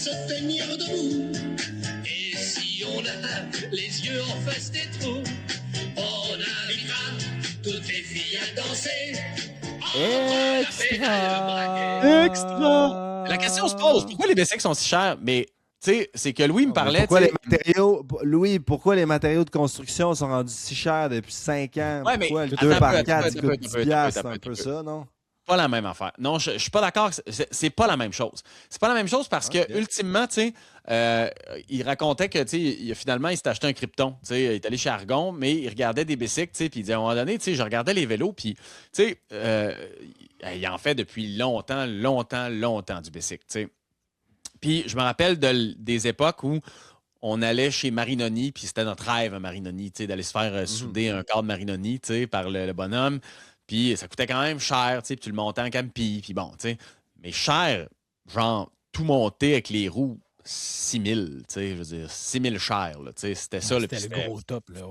se tenir debout. Et si on a les yeux en face des trous, on invitera toutes les filles à danser. Extra! La question se pose, pourquoi les bicycles sont si chers? Mais, tu sais, c'est que Louis me parlait... Louis, pourquoi les matériaux de construction sont rendus si chers depuis 5 ans? Ouais, mais pourquoi le attends 2 un par peu, 4 attends un peu, coûte 10 piastres? C'est un peu ça, non? Pas la même affaire. Non, je suis pas d'accord. C'est pas la même chose. C'est pas la même chose parce que, ultimement, tu sais, il racontait que, tu sais, finalement, il s'est acheté un Krypton. Tu sais, il est allé chez Argon, mais il regardait des bicycles, tu sais, puis il disait, à un moment donné, tu sais, je regardais les vélos, puis, tu sais, il en fait depuis longtemps du bicycle, tu sais. Puis, je me rappelle des époques où on allait chez Marinoni, puis c'était notre rêve à Marinoni, tu sais, d'aller se faire souder un cadre Marinoni, tu sais, par le bonhomme. Puis ça coûtait quand même cher, tu sais, puis tu le montais en campi, puis bon, tu sais. Mais cher, genre, tout monter avec les roues, 6 000, tu sais, je veux dire, 6 000 cher, là, tu sais, c'était ça. C'était le gros top, là.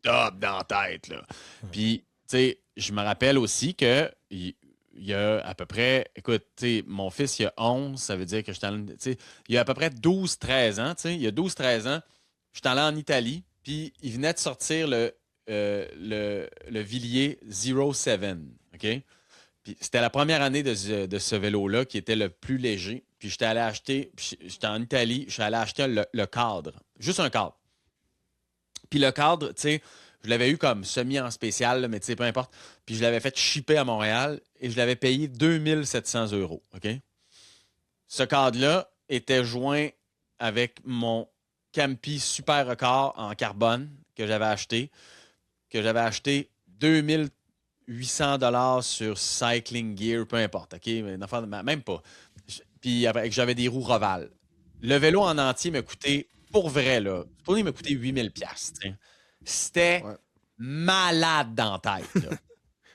Top dans la tête, là. Puis, tu sais, je me rappelle aussi que il y a à peu près, écoute, tu sais, mon fils, il a 11, ça veut dire que j'étais allé, tu sais, il y a à peu près 12-13 ans, tu sais, il y a 12-13 ans, j'étais allé en Italie, puis il venait de sortir le Villiers 07, OK? Puis c'était la première année de ce vélo-là qui était le plus léger. Puis j'étais allé acheter, j'étais en Italie, je suis allé acheter le cadre. Juste un cadre. Puis le cadre, tu sais, je l'avais eu comme semi en spécial, là, mais tu sais, peu importe. Puis je l'avais fait shipper à Montréal et je l'avais payé 2700 €, OK? Ce cadre-là était joint avec mon Campi Super Record en carbone que j'avais acheté 2800 $ sur Cycling Gear, peu importe, OK? Même pas. Puis j'avais des roues Roval. Le vélo en entier m'a coûté, pour vrai, là, il m'a coûté 8000 $. C'était malade dans la tête, là.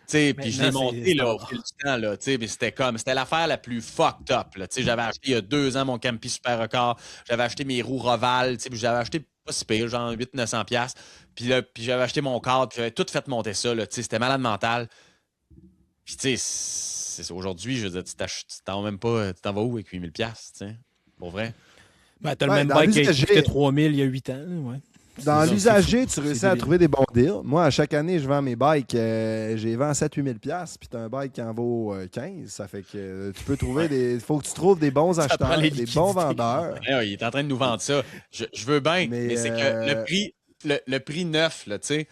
Puis je l'ai monté là, au fil du temps, là, c'était l'affaire la plus fucked up. Là, j'avais acheté il y a 2 ans mon Campi Super Record, j'avais acheté mes roues Roval, puis j'avais acheté pas si pire, genre 800-900 $. Puis j'avais acheté mon cadre, puis j'avais tout fait monter ça, là, c'était malade mental. Puis tu sais, aujourd'hui, je veux dire, tu t'en vas où avec 8000 $, pour vrai? Ben, t'as le même bike qui coûtait 3000 il y a 8 ans, ouais. Dans l'usager, tu réussis à trouver des bons deals. Moi, à chaque année, je vends mes bikes. J'ai vendu 7-8 000 $, puis tu as un bike qui en vaut 15. Ça fait que tu peux trouver Il faut que tu trouves des bons acheteurs, des bons vendeurs. Ouais, il est en train de nous vendre ça. Je veux bien, mais c'est que le prix neuf, là, tu sais.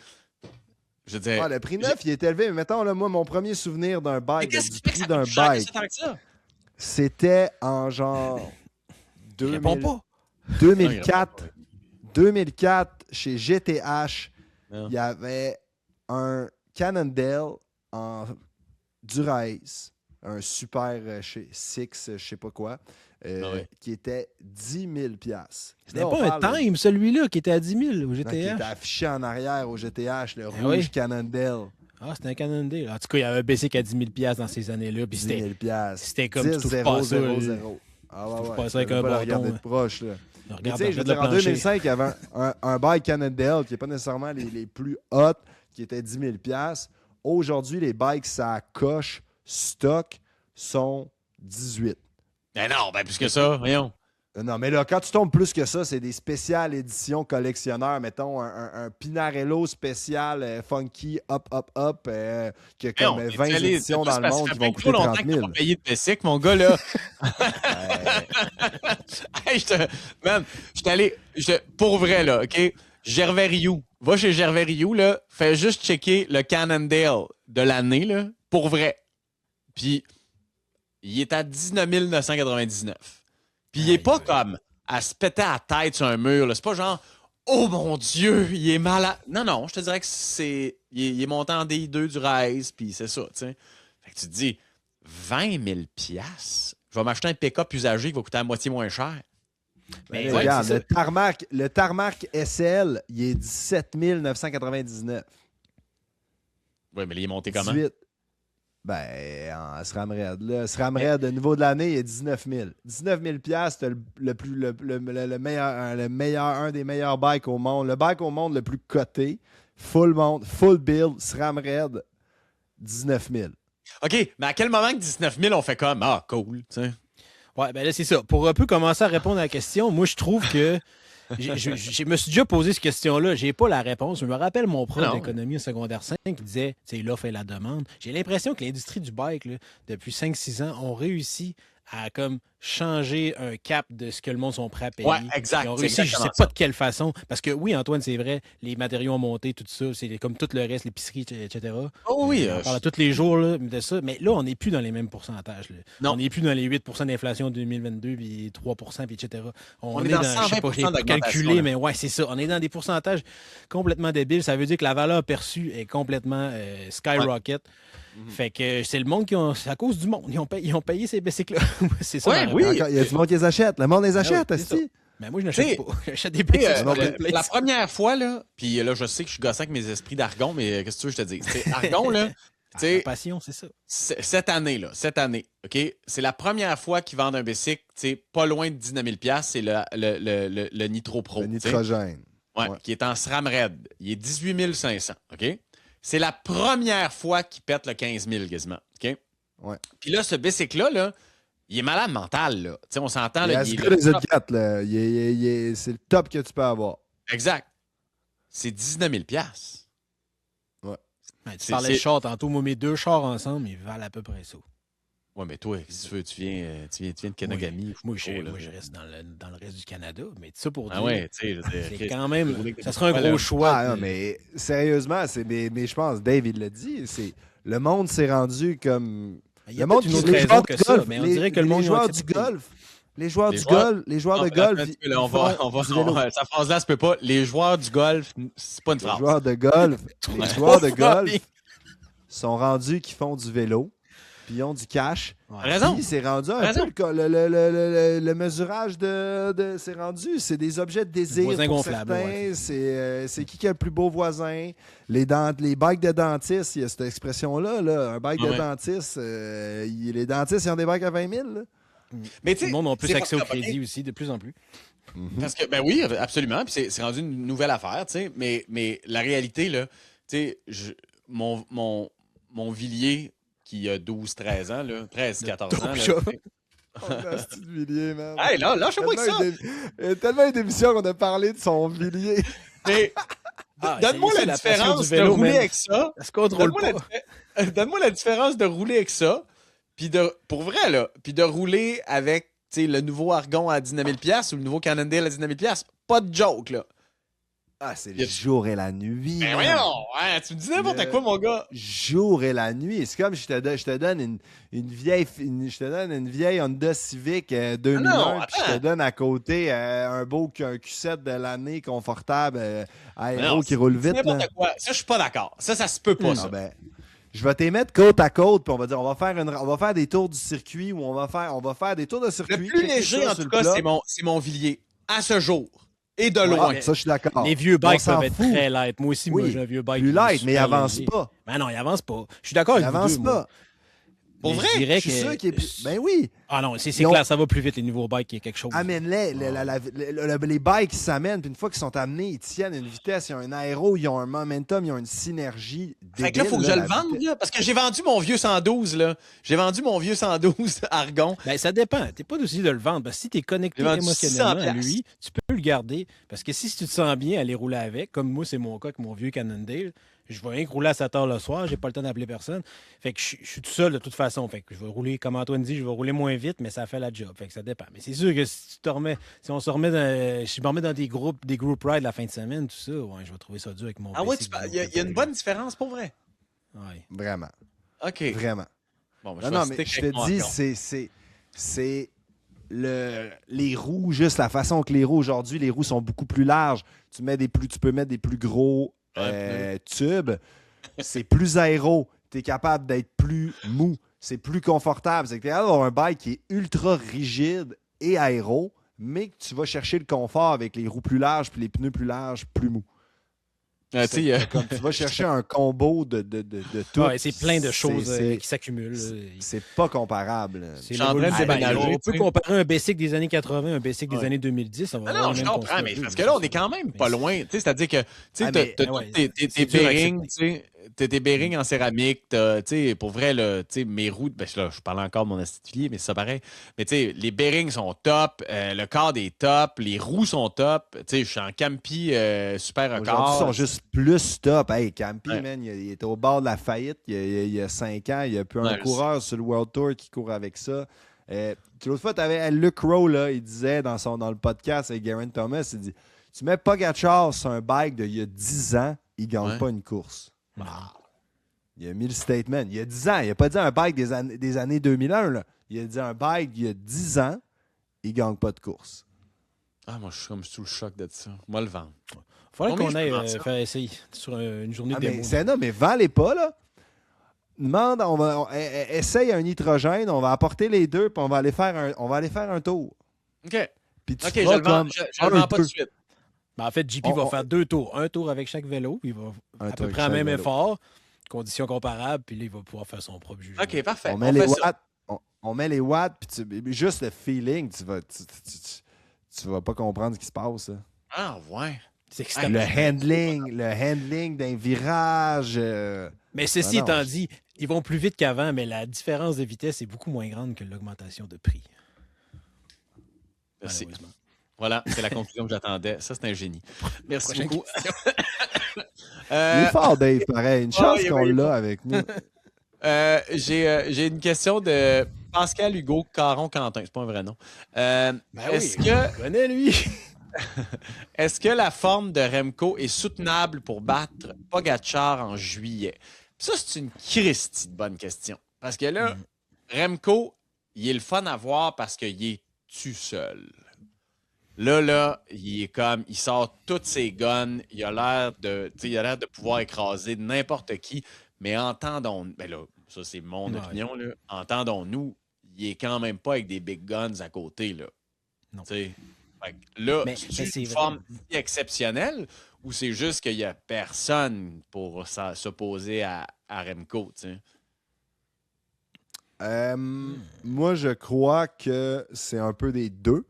Je veux dire. Le prix neuf, il est élevé. Mais mettons, là, moi, mon premier souvenir d'un bike, du prix d'un bike, c'était en genre 2004. 2004, chez GTH, il y avait un Cannondale en Durace, un super chez Six, je sais pas quoi, qui était 10 000 $. C'était pas un Time, celui-là, qui était à 10 000 au GTH. Qui était affiché en arrière au GTH, le rouge Cannondale. Ah, c'était un Cannondale. En tout cas, il y avait un basic à 10 000 $ dans ces années-là. 10 000 $. C'était comme 10 0 0 0. Ah ouais, pas ça avec un bâton. Regarder de proche, là. Regarde, je veux dire, en 2005, il y avait un bike Cannondale qui n'est pas nécessairement les plus hot, qui était 10 000 $. Aujourd'hui, les bikes, ça coche, stock, sont 18. Mais non, plus que ça, voyons. Non, mais là, quand tu tombes plus que ça, c'est des spéciales éditions collectionneurs. Mettons, un Pinarello spécial funky, qui a comme 20 éditions dans le monde qui vont coûter 30 000. Tu payé de bicycle, mon gars, là. Pour vrai, là, OK? Gervais Rioux. Va chez Gervais Rioux, là. Fais juste checker le Cannondale de l'année, là. Pour vrai. Puis, il est à 19 999. Puis il est pas comme à se péter à la tête sur un mur. C'est pas genre « Oh mon Dieu, il est malade! » Non, je te dirais que il est monté en DI2 du Race, puis c'est ça, tu sais. Fait que tu te dis « 20 000 $? Je vais m'acheter un pick-up usagé qui va coûter à moitié moins cher. » Mais regarde, le Tarmac SL, il est 17 999. Oui, mais il est monté comment? 18. Ben, en SRAM Red. Là, SRAM Red, le niveau de l'année, il est 19 000. 19 000 $, c'est le meilleur, un des meilleurs bikes au monde. Le bike au monde le plus coté, full build, SRAM Red, 19 000. OK, mais à quel moment que 19 000, on fait comme « Ah, cool », tu sais? Ouais, ben là, c'est ça. Pour un peu commencer à répondre à la question, moi, je trouve que je me suis déjà posé cette question-là. J'ai pas la réponse. Je me rappelle mon prof Non. d'économie au secondaire 5 qui disait, c'est l'offre et la demande. J'ai l'impression que l'industrie du bike, là, depuis 5-6 ans, ont réussi à comme changer un cap de ce que le monde sont prêts à payer. Ouais, exact. Ils ont C'est réussi, je exactement sais pas ça. de quelle façon. Parce que oui, Antoine, c'est vrai, les matériaux ont monté, tout ça, c'est comme tout le reste, l'épicerie, etc. Oh oui. On parle tous les jours là, de ça, mais là, on n'est plus dans les mêmes pourcentages. Là. Non. On n'est plus dans les 8 d'inflation de 2022, puis 3 puis etc. On est dans je sais pas, 120% j'ai pas d'augmentation, calculé, là. mais ouais, c'est ça. On est dans des pourcentages complètement débiles. Ça veut dire que la valeur perçue est complètement skyrocket. Fait que c'est le monde qui ont. C'est à cause du monde. Ils ont payé ces bicycles-là. c'est ça. Ouais, ma oui. réponse. Il y a du monde qui les achète. Le monde les Ah achète, oui, c'est ça. esti. Mais moi, je T'sais, n'achète pas. J'achète des Tu sais, bicycles. sur Marketplace. la première fois, là, puis là, je sais que je suis gossant avec mes esprits d'argon, mais qu'est-ce que tu veux que je te dise? T'sais, argon, là, tu La sais, passion, c'est ça. cette année, OK? C'est la première fois qu'ils vendent un bicycle, tu sais, pas loin de 19 000 $, c'est le Nitro Pro. Le t'sais. nitrogène. Ouais, Ouais. qui est en SRAM Red. Il est 18 500, OK? C'est la première fois qu'il pète le 15 000 quasiment, OK? Ouais. Puis là, ce bicycle-là, là, il est malade mental, là. Tu sais, on s'entend, là. Il il est est le les autres top. 4, là. C'est le top que tu peux avoir. Exact. C'est 19 000 $. Ouais, tu C'est- parlais de c'est- chars tantôt. Moi, mes deux chars ensemble, ils valent à peu près ça. Ouais, mais toi, si tu veux, tu viens de Kenogami. Moi, je reste dans le reste du Canada. Mais ça pour Ah dire, ouais, tu sais, je veux dire, c'est Chris, quand même. rouler avec Ça des sera un poils, gros là. choix. Ah, non, mais sérieusement, mais je pense, Dave, il l'a dit, le monde s'est rendu comme... Il y a Le monde peut-être une autre les raison joueurs que du ça, golf, mais on dirait que le monde les ils ont joueurs du accepté. golf, les joueurs Les du joueurs- golf, les joueurs de Non, golf, attends, ils là, font du vélo. sa phrase-là se peut pas. Les joueurs du golf, c'est pas une Les phrase. joueurs de golf, les joueurs de golf sont rendus qui font du vélo, puis ils ont du cash. T'as raison. Puis c'est rendu un Raison. peu le mesurage c'est rendu, c'est des objets de désir Voisin pour gonflable, certains. C'est qui a le plus beau voisin. Les bikes de dentiste, il y a cette expression-là, là, un bike de Ouais. dentiste. Les dentistes, ils ont des bikes à 20 000. Là. Mais tu Tout sais, le monde a plus c'est accès au pas crédit aussi, de plus en plus. Parce que, ben oui, absolument. Puis c'est rendu une nouvelle affaire, tu sais. Mais la réalité, là, tu sais, mon Villiers, qui a 12-13 ans, là, 13-14 ans. Là, chat. tu sais. Oh, c'est du Villiers, man. Hey, là, lâche-moi avec ça. Il y a tellement d'émissions qu'on a parlé de son Villiers. Mais Ah, donne-moi c'est la ça, passion différence du vélo, de rouler man. avec ça. Ça se contrôle Donne-moi pas. donne-moi la différence de rouler avec ça, puis pour vrai, là, puis de rouler avec, tu sais, le nouveau Argon à 19 000 $ ou le nouveau Cannondale à 19 000 $. Pas de joke, là. Ah, c'est Y a- le jour et la nuit. Ben man. voyons, ouais, tu me dis n'importe Le- quoi, mon gars. Jour et la nuit. C'est comme je te donne une vieille Honda Civic 2001, non, puis je te attends. donne à côté un Q7 de l'année confortable, aéro Non, qui roule C'est vite. Là. n'importe quoi. Ça, je suis pas d'accord. Ça se peut pas, Ah ça. ben, je vais te mettre côte à côte, puis on va dire on va faire des tours du circuit ou on va faire des tours de circuit. Le plus checker léger, ça en sur tout le cas, plat. c'est mon Villiers. À ce jour. Et de Ouais, loin. ça, je suis d'accord. Les vieux On bikes s'en peuvent être fout. très light. Moi aussi, Oui, moi, j'ai un vieux bike. Plus qui est light, mais il super avance léger. pas. Ben non, il avance pas. Je suis d'accord Il avec vous avance deux, moi. pas. Pour Mais vrai? je dirais Je suis que... sûr qu'il est plus. Ben oui. Ah non, c'est Ils ont- clair, ça va plus vite, les nouveaux bikes, il y a quelque chose. Amène-les. Les bikes qui s'amènent, puis une fois qu'ils sont amenés, ils tiennent une vitesse, ils ont un aéro, ils ont un momentum, ils ont une synergie. Fait que là, il faut que je débile, le la vende, vitesse. là, parce que j'ai vendu mon vieux 112, là. J'ai vendu mon vieux 112 Argon. Ben, ça dépend. T'es pas aussi de le vendre. Parce que si tu es connecté J'ai vendu émotionnellement 600 à lui, tu peux le garder. Parce que si tu te sens bien aller rouler avec, comme moi, c'est mon cas avec mon vieux Cannondale, je vais rien que rouler à 7 heures le soir, j'ai pas le temps d'appeler personne. Fait que je suis tout seul de toute façon. Fait que je vais rouler, comme Antoine dit, je vais rouler moins vite, mais ça fait la job. Fait que ça dépend. Mais c'est sûr que si on se remet si je me remets dans des group rides la fin de semaine, tout ça, ouais, je vais trouver ça dur avec mon Ah ouais, PC il y a une bonne différence, pour vrai. Ouais. Vraiment. OK. Vraiment. Bon, ben, Non, vais non, mais stick je avec te mon dis, Argon. c'est les roues, juste la façon que les roues aujourd'hui, les roues sont beaucoup plus larges. Tu peux mettre des plus gros tubes. C'est plus aéro. Tu es capable d'être plus mou. C'est plus confortable. C'est que tu es capable d'avoir un bike qui est ultra rigide et aéro, mais que tu vas chercher le confort avec les roues plus larges puis les pneus plus larges, plus mous. Tu sais, C'est comme tu vas chercher un combo de tout. Ouais, c'est plein de choses C'est- qui s'accumulent. C'est pas comparable. C'est Je suis en train de l'évolution. déménager, On tu peut sais. comparer un Basic des années 80 un Basic des Ouais. années 2010. On va Ah avoir non, le je même comprends, constat. mais parce que là, on est quand même pas loin. Tu sais, c'est-à-dire que tu sais, Ah, mais- t'as ouais, tous tes c'est dur à bearings, tu sais, tes bearings en céramique, tu sais, pour vrai, là, tu sais, mes roues, ben, là, je parle encore de mon affilié, mais c'est ça pareil. Mais tu sais, les bearings sont top, le cadre est top, les roues sont top. Tu sais, je suis en Campi super Aujourd'hui, record. ils sont juste plus top. Hey, Campi, Ouais. man, il était au bord de la faillite il y a 5 ans. Il n'y a plus un Ouais, je coureur sur le World Tour qui court avec ça. L'autre fois, tu avais Luke Rowe, là, il disait dans le podcast avec Geraint Thomas, il dit tu mets Pogacar sur un bike d'il y a 10 ans, il ne gagne Ouais. pas une course. Il a mis le statement. Il y a 10 ans. Il n'a pas dit un bike des années 2001. Là. Il a dit un bike il y a 10 ans, il ne gagne pas de course. Ah, moi, je suis comme sous le choc de ça. Moi, le vendre. Faudrait Combien qu'on je aille peux vendre ça? faire essayer sur une journée Ah, de mais démo. Senna, mais vends-les pas, là. Demande, essaye un nitrogène, on va apporter les deux, puis on va aller faire un tour. OK. Puis tu OK, je feras le vends, comme je le vends pas tout de suite. Ben, en fait, JP va faire 2 tours. Un tour avec chaque vélo, puis il va Un à tour peu avec près le chaque même vélo. effort, conditions comparables, puis là, il va pouvoir faire son propre jugement. OK, parfait. On met On les fait ça. watts, on met les watts, puis juste le feeling, tu vas pas comprendre ce qui se passe. Là. Ah, ouais. C'est excitant. Le handling d'un virage. Mais ceci Ah non. étant dit, ils vont plus vite qu'avant, mais la différence de vitesse est beaucoup moins grande que l'augmentation de prix. Merci. Malheureusement. Voilà, c'est la conclusion que j'attendais. Ça, c'est un génie. Merci Prochaine beaucoup. Il est fort, Dave, pareil. Une chance il est qu'on bien l'a avec nous. J'ai une question de Pascal Hugo Caron-Quentin. C'est pas un vrai nom. Est-ce que Je connais, lui. Est-ce que la forme de Remco est soutenable pour battre Pogacar en juillet? Ça, c'est une Christie de bonne question. Parce que là, Remco, il est le fun à voir parce qu'il est tout seul. Là, il est comme, il sort toutes ses guns, il a l'air de pouvoir écraser n'importe qui, mais entendons-nous, ben là, ça c'est mon Ouais. opinion, là, entendons-nous, il est quand même pas avec des big guns à côté, là. Non. T'sais, fait que là, Mais c'est une vrai. forme si exceptionnelle ou c'est juste qu'il n'y a personne pour s'opposer à Remco, tu sais? Moi, je crois que c'est un peu des deux.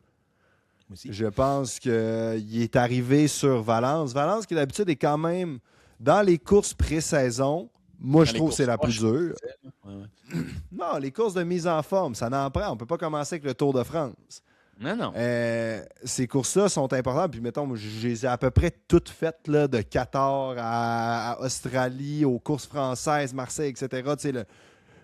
Moi aussi. Je pense qu'il est arrivé sur Valence. Valence, qui d'habitude est quand même dans les courses pré-saison. Moi, Dans je les trouve que c'est la courses plus dure. Ouais, ouais. Non, les courses de mise en forme, ça n'en prend. On ne peut pas commencer avec le Tour de France. Non. Ces courses-là sont importantes. Puis, mettons, moi, je les ai à peu près toutes faites, là, de Qatar à Australie, aux courses françaises, Marseille, etc. Tu sais,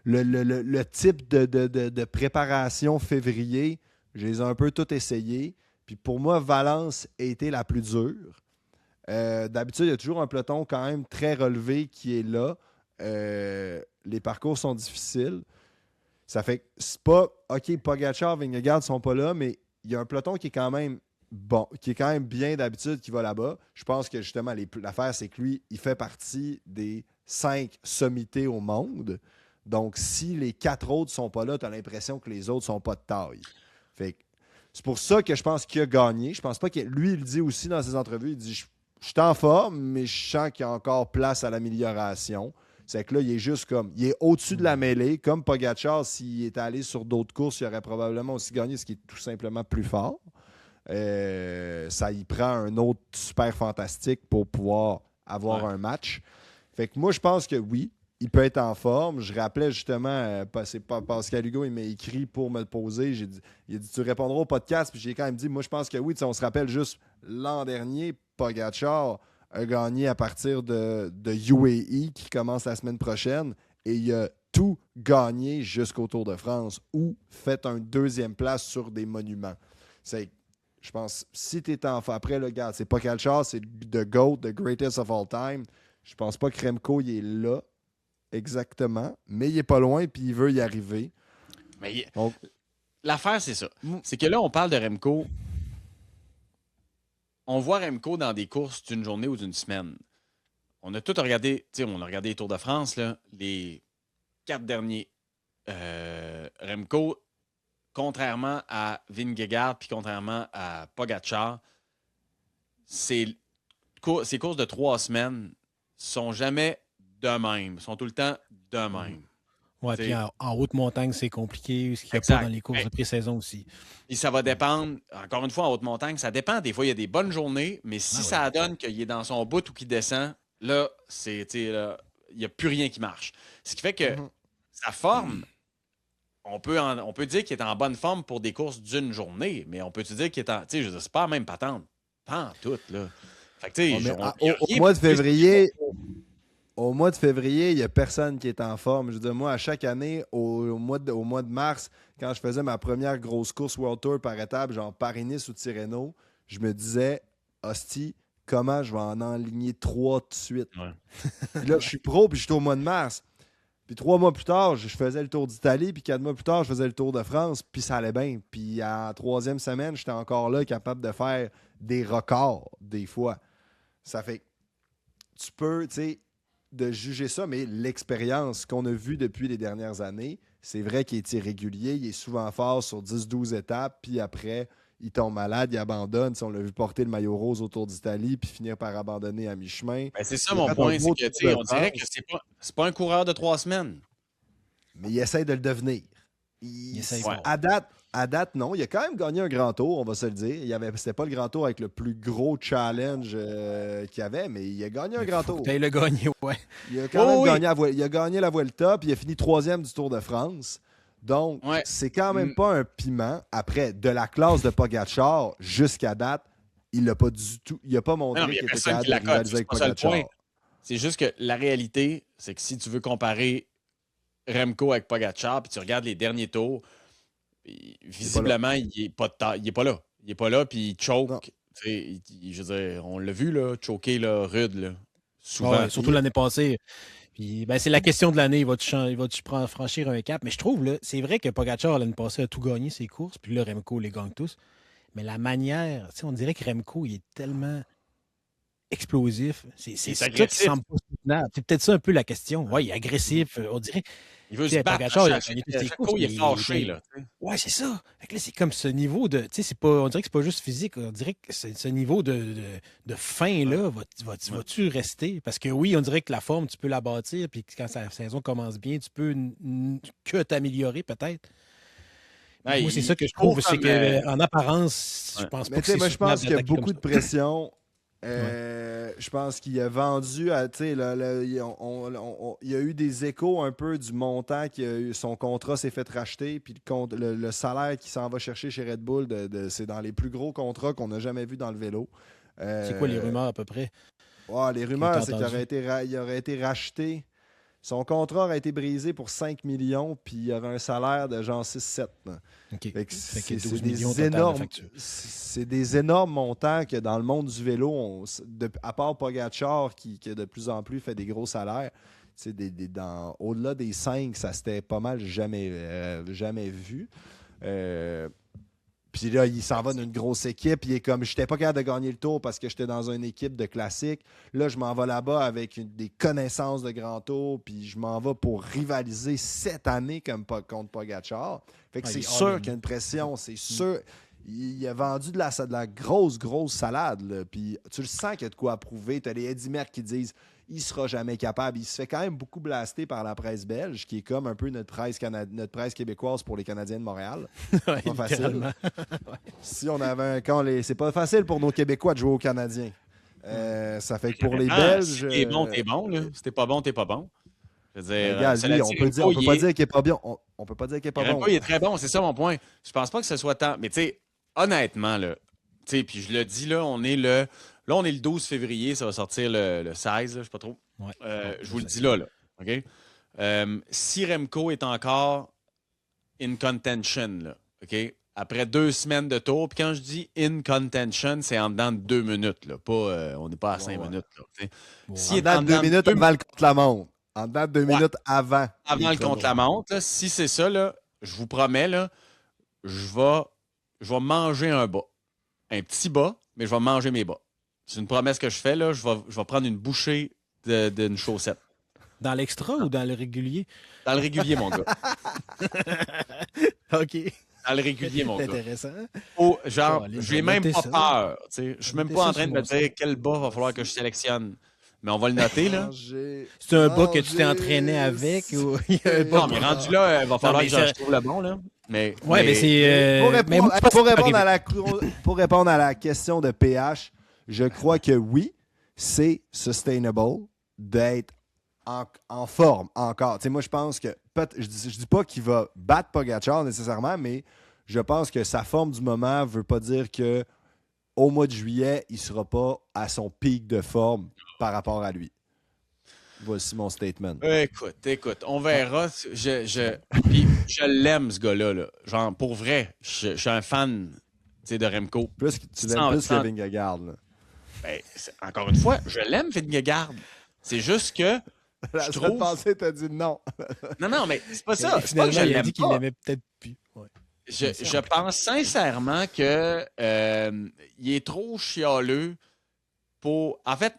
le type de préparation février, je les ai un peu toutes essayées. Puis pour moi, Valence a été la plus dure. D'habitude, il y a toujours un peloton quand même très relevé qui est là. Les parcours sont difficiles. Ça fait que c'est pas OK, Pogacar, Vingegaard ne sont pas là, mais il y a un peloton qui est quand même bon, qui est quand même bien d'habitude qui va là-bas. Je pense que justement, l'affaire, c'est que lui, il fait partie des 5 sommités au monde. Donc, si les 4 autres ne sont pas là, tu as l'impression que les autres ne sont pas de taille. Fait que c'est pour ça que je pense qu'il a gagné. Je pense pas que lui, il le dit aussi dans ses entrevues, il dit je suis en forme, mais je sens qu'il y a encore place à l'amélioration. C'est que là, il est juste comme, il est au-dessus de la mêlée. Comme Pogacar, s'il était allé sur d'autres courses, il aurait probablement aussi gagné, ce qui est tout simplement plus fort. Ça y prend un autre super fantastique pour pouvoir avoir un match. Fait que moi, je pense que oui, il peut être en forme. Je rappelais justement, c'est pas Pascal Hugo, il m'a écrit pour me le poser. Il a dit tu répondras au podcast. Puis j'ai quand même dit, moi, je pense que oui. On se rappelle juste l'an dernier, Pogacar a gagné à partir de UAE qui commence la semaine prochaine et il a tout gagné jusqu'au Tour de France ou fait un 2e place sur des monuments. Je pense, si tu es en forme, après, le gars, c'est Pogacar, c'est the GOAT, the greatest of all time. Je pense pas que Remco, il est là exactement, mais il est pas loin puis il veut y arriver. Mais Donc, l'affaire, c'est ça. C'est que là, on parle de Remco. On voit Remco dans des courses d'une journée ou d'une semaine. On a tout regardé, on a regardé les Tours de France, là, les 4 derniers. Remco, contrairement à Vingegaard puis contrairement à Pogacar, ces courses de 3 semaines sont jamais de même. Sont tout le temps de même. Ouais, puis en haute montagne, c'est compliqué. Ce qu'il n'y a Exact. pas dans les courses de pré-saison aussi. Et ça va dépendre, encore une fois, en haute montagne, ça dépend. Des fois, il y a des bonnes journées, mais si ça donne qu'il est dans son bout ou qu'il descend, là, il n'y a plus rien qui marche. Ce qui fait que sa forme, on peut dire qu'il est en bonne forme pour des courses d'une journée, mais on peut te dire qu'il est en. Tu sais, je veux dire, c'est pas la même patente. Pas en tout, là. Fait que, tu sais, au mois de février. Au mois de février, il n'y a personne qui est en forme. Je veux dire, moi, à chaque année, au mois de mars, quand je faisais ma première grosse course World Tour par étape, genre Paris-Nice ou Tirreno, je me disais, hostie, comment je vais en enligner 3 tout de suite. Puis là, je suis pro, puis j'étais au mois de mars. Puis 3 mois plus tard, je faisais le Tour d'Italie, puis 4 mois plus tard, je faisais le Tour de France, puis ça allait bien. Puis à la 3e semaine, j'étais encore là, capable de faire des records, des fois. Ça fait que tu peux, tu sais, de juger ça, mais l'expérience qu'on a vue depuis les dernières années, c'est vrai qu'il est irrégulier, il est souvent fort sur 10-12 étapes, puis après, il tombe malade, il abandonne. Si on l'a vu porter le maillot rose au Tour d'Italie, puis finir par abandonner à mi-chemin. Ben, c'est ça mon point, c'est que on dirait que c'est pas un coureur de 3 semaines. Mais il essaie de le devenir. À date, non. Il a quand même gagné un grand tour, on va se le dire. C'était pas le grand tour avec le plus gros challenge qu'il y avait, mais il a gagné un grand tour. Il a gagné, ouais. Il a quand même gagné la Vuelta, puis il a fini 3e du Tour de France. Donc, c'est quand même pas un piment. Après, de la classe de Pogacar jusqu'à date, il n'a pas du tout. Il n'a pas montré qu'il était capable de rivaliser avec Pogacar. C'est juste que la réalité, c'est que si tu veux comparer Remco avec Pogacar, puis tu regardes les derniers tours, visiblement, il n'est pas là. Il n'est pas là, puis il choke. Je veux dire, on l'a vu, là, choquer là, rude, là, souvent. Surtout l'année passée. Puis, ben, c'est la question de l'année. Il va-tu franchir un cap? Mais je trouve, là, c'est vrai que Pogacar, l'année passée, a tout gagné ses courses, puis là, Remco les gagne tous. Mais la manière, on dirait que Remco, il est tellement explosif. C'est ça qui semble pas soutenable. C'est peut-être ça un peu la question. Oui, il est agressif. On dirait. Il veut se battre. Il est fâché, là. Ouais, c'est ça. Fait que là, c'est comme ce niveau de. Tu sais, on dirait que c'est pas juste physique. On dirait que ce niveau de fin, là, vas-tu rester? Parce que oui, on dirait que la forme, tu peux la bâtir, puis quand la saison commence bien, tu peux que t'améliorer, peut-être. Ouais, moi, c'est ça que je trouve. C'est qu'en apparence, je pense pas que c'est moi, je pense qu'il y a beaucoup de pression. Je pense qu'il a vendu à, il y a eu des échos un peu du montant son contrat s'est fait racheter, puis le salaire qu'il s'en va chercher chez Red Bull, c'est dans les plus gros contrats qu'on n'a jamais vus dans le vélo. C'est quoi les rumeurs à peu près? Les rumeurs, c'est qu'il aurait été racheté. Son contrat aurait été brisé pour 5 millions, puis il y aurait un salaire de genre 6-7. Okay. C'est des énormes montants que dans le monde du vélo, à part Pogacar qui de plus en plus fait des gros salaires, au-delà des 5, ça s'était pas mal jamais vu. Puis là, il s'en va d'une grosse équipe. Il est comme, j'étais pas capable de gagner le tour parce que j'étais dans une équipe de classique. Là, je m'en vais là-bas avec des connaissances de grand tour. Puis je m'en vais pour rivaliser cette année contre Pogacar. Fait que c'est sûr qu'il y a une pression. C'est sûr. Il a vendu de la grosse salade. Là. Puis tu le sens qu'il y a de quoi prouver. Tu as les Eddy Merckx qui disent il sera jamais capable. Il se fait quand même beaucoup blaster par la presse belge, qui est comme un peu notre presse québécoise pour les Canadiens de Montréal. C'est pas facile. Si on avait un camp, c'est pas facile pour nos Québécois de jouer aux Canadiens. Ça fait que pour les Belges. Si t'es bon, t'es bon. Là. Si t'es pas bon, t'es pas bon. Je veux dire, on peut pas dire qu'il est pas bien. On peut pas dire qu'il est pas bon. Il est très bon, c'est ça mon point. Je pense pas que ce soit tant. Mais tu sais, honnêtement, là, puis je le dis, là, on est le 12 février, ça va sortir le 16, je sais pas trop. Ouais. Je vous le dis là. OK? Si Remco est encore in contention, là, OK? Après 2 semaines de tour, puis quand je dis in contention, c'est en dedans de 2 minutes, là, pas, on n'est pas à 5 minutes. Là, en dedans de 2 minutes avant le contre-la-montre. En dedans de 2 minutes avant. Avant le contre-la-montre, si c'est ça, là, je vous promets, là, je vais manger un bas. Un petit bas, mais je vais manger mes bas. C'est une promesse que je fais, là. Je vais prendre une bouchée d'une chaussette. Dans l'extra ou dans le régulier? Dans le régulier, mon gars. OK. Dans le régulier, mon gars. C'est intéressant. J'ai même pas peur. Je suis même pas en train de me dire quel bas va falloir que je sélectionne. Mais on va le noter, là. C'est un bas que tu t'es entraîné avec? Ou... Non, mais rendu là, il va falloir que je trouve le bon, là. Mais c'est... Pour répondre à la question de PH, je crois que oui, c'est sustainable d'être en forme encore. Tu sais, moi, je pense que je dis pas qu'il va battre Pogacar nécessairement, mais je pense que sa forme du moment ne veut pas dire que au mois de juillet, il ne sera pas à son pic de forme par rapport à lui. Voici mon statement. Écoute, on verra. Puis je l'aime, ce gars-là. Là. Genre, pour vrai, je suis un fan de Remco. Tu l'aimes plus que Vingegaard. Là. Ben, encore une fois, je l'aime, Vingegaard. C'est juste que. La semaine passée, t'as dit non. Non, mais c'est pas ça. C'est Finalement, pas que je il a l'aime dit qu'il pas. l'aimait peut-être plus. Ouais. Je pense sincèrement que il est trop chialeux pour. En fait,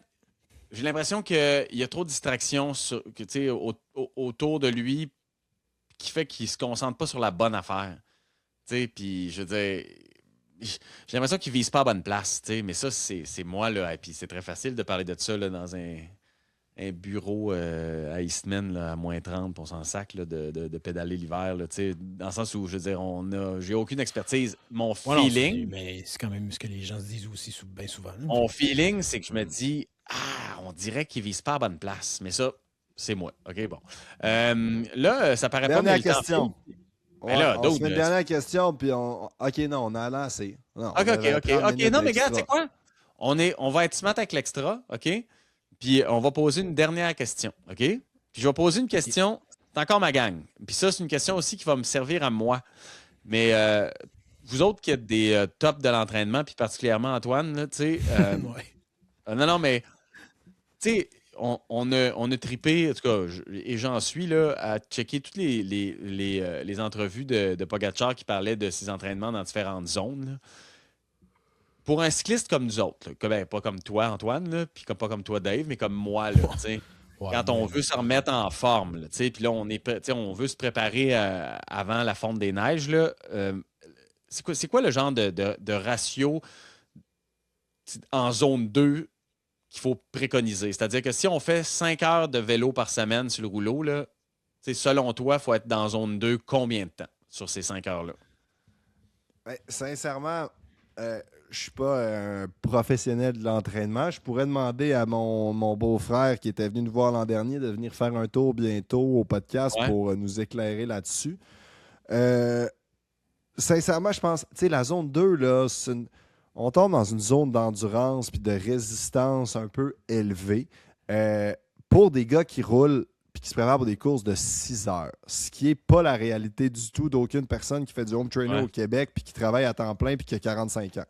j'ai l'impression qu'il y a trop de distractions autour de lui qui fait qu'il se concentre pas sur la bonne affaire. Puis, je veux dire, j'ai l'impression qu'il vise pas à bonne place. Mais ça, c'est moi. Là, et puis, c'est très facile de parler de ça là, dans un bureau à Eastman là, à moins 30 pour son sac là, de pédaler l'hiver. Là, dans le sens où, je veux dire, j'ai aucune expertise. Mon feeling... Mais c'est quand même ce que les gens se disent aussi bien souvent. Là. Mon feeling, c'est que je me dis, on dirait qu'il vise pas à bonne place. Mais ça, c'est moi. OK, bon. Là, ça paraît dernière pas... Dernière question. Mais là, on se met une dernière question, puis OK, non, on a lancé. Non, OK. Non, mais regarde, tu sais quoi? On va être smart avec l'extra, OK? Puis on va poser une dernière question, OK? Puis je vais poser une question, c'est encore ma gang. Puis ça, c'est une question aussi qui va me servir à moi. Mais vous autres qui êtes des tops de l'entraînement, puis particulièrement Antoine, là, tu sais... non, mais... Tu sais, on a trippé, en tout cas, et j'en suis, là, à checker toutes les entrevues de Pogacar qui parlaient de ses entraînements dans différentes zones, là. Pour un cycliste comme nous autres, là, pas comme toi, Antoine, puis pas comme toi, Dave, mais comme moi, là, quand on veut se remettre en forme, puis là, on veut se préparer avant la fonte des neiges, là, c'est quoi le genre de ratio en zone 2 qu'il faut préconiser? C'est-à-dire que si on fait 5 heures de vélo par semaine sur le rouleau, là, selon toi, il faut être dans zone 2 combien de temps sur ces 5 heures-là? Ben, sincèrement, je suis pas un professionnel de l'entraînement. Je pourrais demander à mon beau-frère qui était venu nous voir l'an dernier de venir faire un tour bientôt au podcast pour nous éclairer là-dessus. Sincèrement, je pense, la zone 2, là, on tombe dans une zone d'endurance puis de résistance un peu élevée. Pour des gars qui roulent puis qui se préparent pour des courses de 6 heures, ce qui n'est pas la réalité du tout d'aucune personne qui fait du home trainer au Québec puis qui travaille à temps plein puis qui a 45 ans.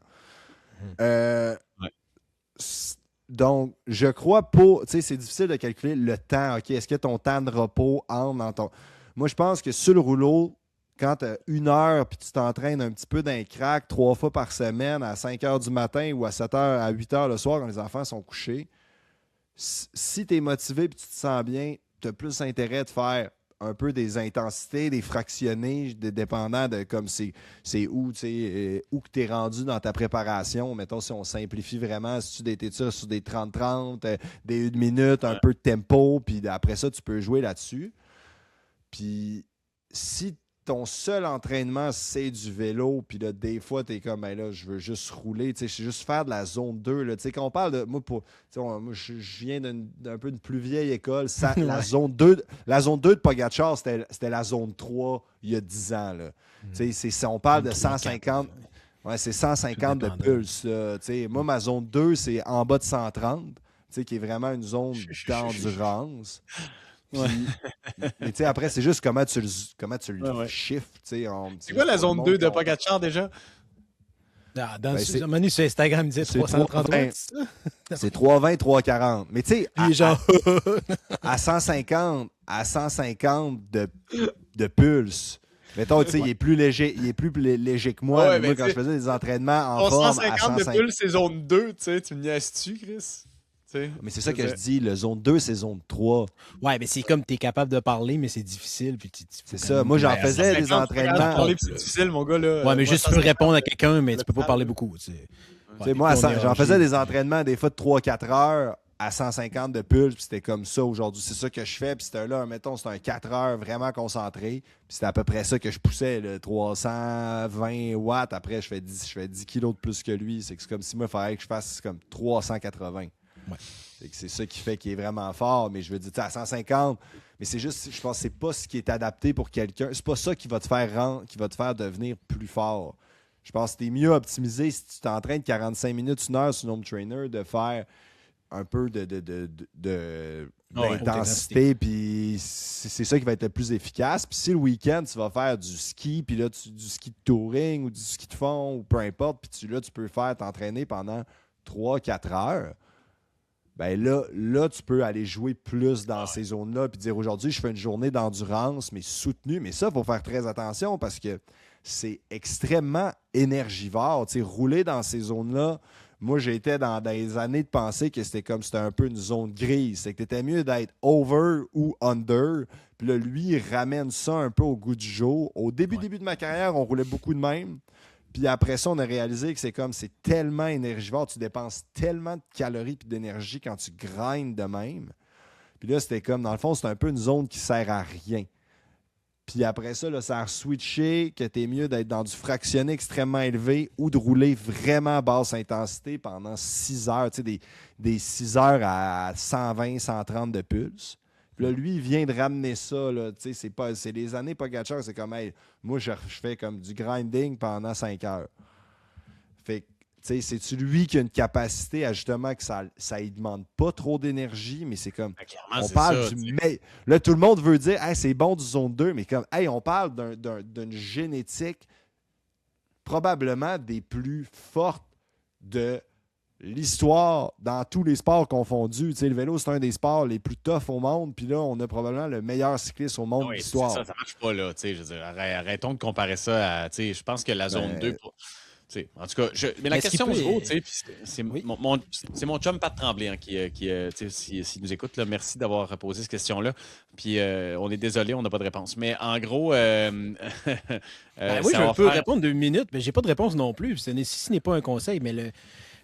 Donc, je crois pas. Tu sais, c'est difficile de calculer le temps. OK, est-ce que ton temps de repos entre dans ton. Moi, je pense que sur le rouleau, quand tu as 1 heure puis tu t'entraînes un petit peu d'un crack 3 fois par semaine à 5 heures du matin ou à 7 heures, à 8 heures le soir quand les enfants sont couchés, si tu es motivé et tu te sens bien, tu as plus intérêt de faire un peu des intensités, des fractionnés, dépendant de comme c'est où que tu es rendu dans ta préparation. Mettons, si on simplifie vraiment, si tu tires sur des 30-30, des 1 minute, un peu de tempo, puis après ça, tu peux jouer là-dessus. Puis si ton seul entraînement, c'est du vélo, puis là, des fois, tu es comme, ben là, je veux juste rouler, je veux juste faire de la zone 2. Là. Quand on parle de. Moi, je viens d'un peu d'une plus vieille école. La zone 2 de Pogacar, c'était la zone 3 il y a 10 ans. Là. On parle de 150. Ouais, c'est 150 de pulse. Moi, ma zone 2, c'est en bas de 130, qui est vraiment une zone d'endurance. Mais après, c'est juste comment tu le chiffres. C'est quoi la zone 2 de Pogacar déjà? Manu sur Instagram, il disait 330. C'est 320, 340. Mais tu sais, à 150 de pulse. Mettons, il est plus léger que moi. Mais moi, quand je faisais des entraînements en forme. 150 de pulse, c'est zone 2, tu me niaises-tu, Chris? Mais c'est ça que je dis, le zone 2, c'est zone 3. Ouais, mais c'est comme tu es capable de parler, mais c'est difficile. C'est ça. Moi, j'en faisais des entraînements. Parler, c'est difficile, mon gars. Là. Ouais, mais juste tu peux répondre à quelqu'un, mais tu peux pas parler beaucoup. Moi, j'en faisais des entraînements des fois de 3-4 heures à 150 de pulse, puis c'était comme ça aujourd'hui. C'est ça que je fais, puis c'était là, mettons, c'était un 4 heures vraiment concentré, puis c'était à peu près ça que je poussais, le 320 watts. Après, je fais 10 kilos de plus que lui. C'est comme si moi, il fallait que je fasse comme 380. Ouais. C'est ça qui fait qu'il est vraiment fort. Mais je veux dire, à 150, mais c'est juste, je pense que c'est pas ce qui est adapté pour quelqu'un. C'est pas ça qui va te faire devenir plus fort. Je pense que t'es mieux optimisé si tu t'entraînes 45 minutes, 1 heure sur Home Trainer, de faire un peu d'intensité, puis c'est ça qui va être le plus efficace. Puis si le week-end, tu vas faire du ski, puis là, du ski de touring ou du ski de fond, ou peu importe, puis tu peux t'entraîner pendant 3-4 heures, ben là, tu peux aller jouer plus dans ces zones-là, puis dire aujourd'hui, je fais une journée d'endurance, mais soutenue. Mais ça, il faut faire très attention parce que c'est extrêmement énergivore. Tu sais, rouler dans ces zones-là, moi, j'étais dans des années de penser que c'était un peu une zone grise. C'est que tu étais mieux d'être over ou under. Puis là, lui, il ramène ça un peu au goût du jour. Au début de ma carrière, on roulait beaucoup de même. Puis après ça, on a réalisé que c'est tellement énergivore. Tu dépenses tellement de calories et d'énergie quand tu grindes de même. Puis là, c'était comme, dans le fond, c'est un peu une zone qui sert à rien. Puis après ça, là, ça a switché que tu es mieux d'être dans du fractionné extrêmement élevé ou de rouler vraiment à basse intensité pendant 6 heures, tu sais, des 6 heures à 120, 130 de pulse. Puis là, lui, il vient de ramener ça. Là, tu sais, c'est les années Pogacar, c'est comme, hey, moi, je fais comme du grinding pendant 5 heures. Fait que, tu sais, c'est-tu lui qui a une capacité à justement que ça ne demande pas trop d'énergie, mais c'est comme. On parle du. Mais là, tout le monde veut dire, hey, c'est bon du zone 2, mais comme, hey, on parle d'une génétique probablement des plus fortes de l'histoire dans tous les sports confondus. Tu sais, le vélo, c'est un des sports les plus toughs au monde, puis là, on a probablement le meilleur cycliste au monde de l'histoire. Ça marche pas là. Tu sais, je veux dire, arrêtons de comparer ça à. Tu sais, je pense que la zone 2. En tout cas, mais la question, Gros, c'est mon chum Pat Tremblay hein, s'il nous écoute, là, merci d'avoir posé cette question-là. Puis on est désolé, on n'a pas de réponse. Mais en gros, oui, je peux répondre 2 minutes, mais j'ai pas de réponse non plus. Ce n'est pas un conseil, mais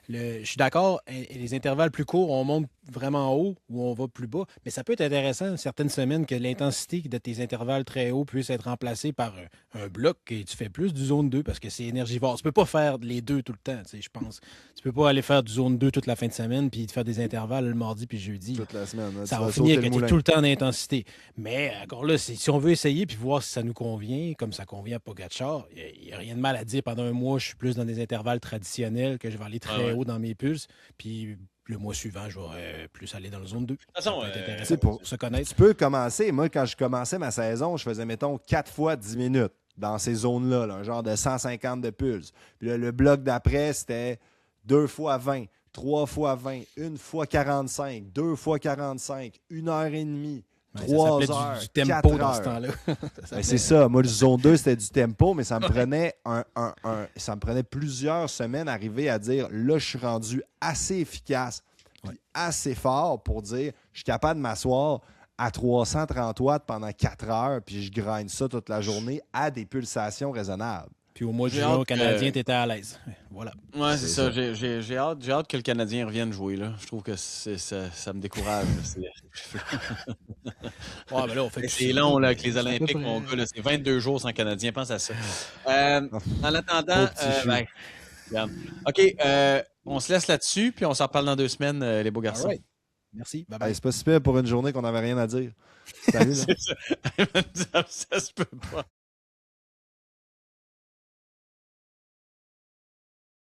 je suis d'accord, les intervalles plus courts, on monte vraiment haut ou on va plus bas, mais ça peut être intéressant certaines semaines que l'intensité de tes intervalles très hauts puisse être remplacée par un bloc et tu fais plus du zone 2 parce que c'est énergivore. Tu peux pas faire les deux tout le temps, je pense. Tu peux pas aller faire du zone 2 toute la fin de semaine puis faire des intervalles le mardi puis jeudi. Toute la semaine. Hein, ça va finir que tu es tout le temps en intensité. Mais encore là, si on veut essayer puis voir si ça nous convient, comme ça convient à Pogacar, il n'y a rien de mal à dire pendant un mois, je suis plus dans des intervalles traditionnels, que je vais aller très haut dans mes pulses, puis le mois suivant, je vais plus aller dans la zone 2. De toute façon, pour se connaître. Tu peux commencer. Moi, quand je commençais ma saison, je faisais, mettons, 4 fois 10 minutes dans ces zones-là, un genre de 150 de pulse. Puis là, le bloc d'après, c'était 2 fois 20, 3 fois 20, 1 fois 45, 2 fois 45, 1 heure et demie. 3 heures, du tempo 4 dans ce heures. temps-là. C'est ça. Moi, le zone 2, c'était du tempo, mais ça me prenait ça me prenait plusieurs semaines à arriver à dire là, je suis rendu assez efficace puis assez fort pour dire je suis capable de m'asseoir à 330 watts pendant 4 heures, puis je grind ça toute la journée à des pulsations raisonnables. Puis au mois de juin, au Canadien, tu étais à l'aise. Voilà. Ouais, c'est ça. J'ai hâte que le Canadien revienne jouer. Là. Je trouve que ça me décourage. Ben là, on fait c'est long là, avec les Olympiques, mon gars. C'est 22 jours sans Canadien. Pense à ça. En attendant, regarde. OK, on se laisse là-dessus, puis on s'en reparle dans 2 semaines, les beaux garçons. Right. Merci. Bye bye. C'est pas super pour une journée qu'on n'avait rien à dire. Salut, là. Ça se peut pas.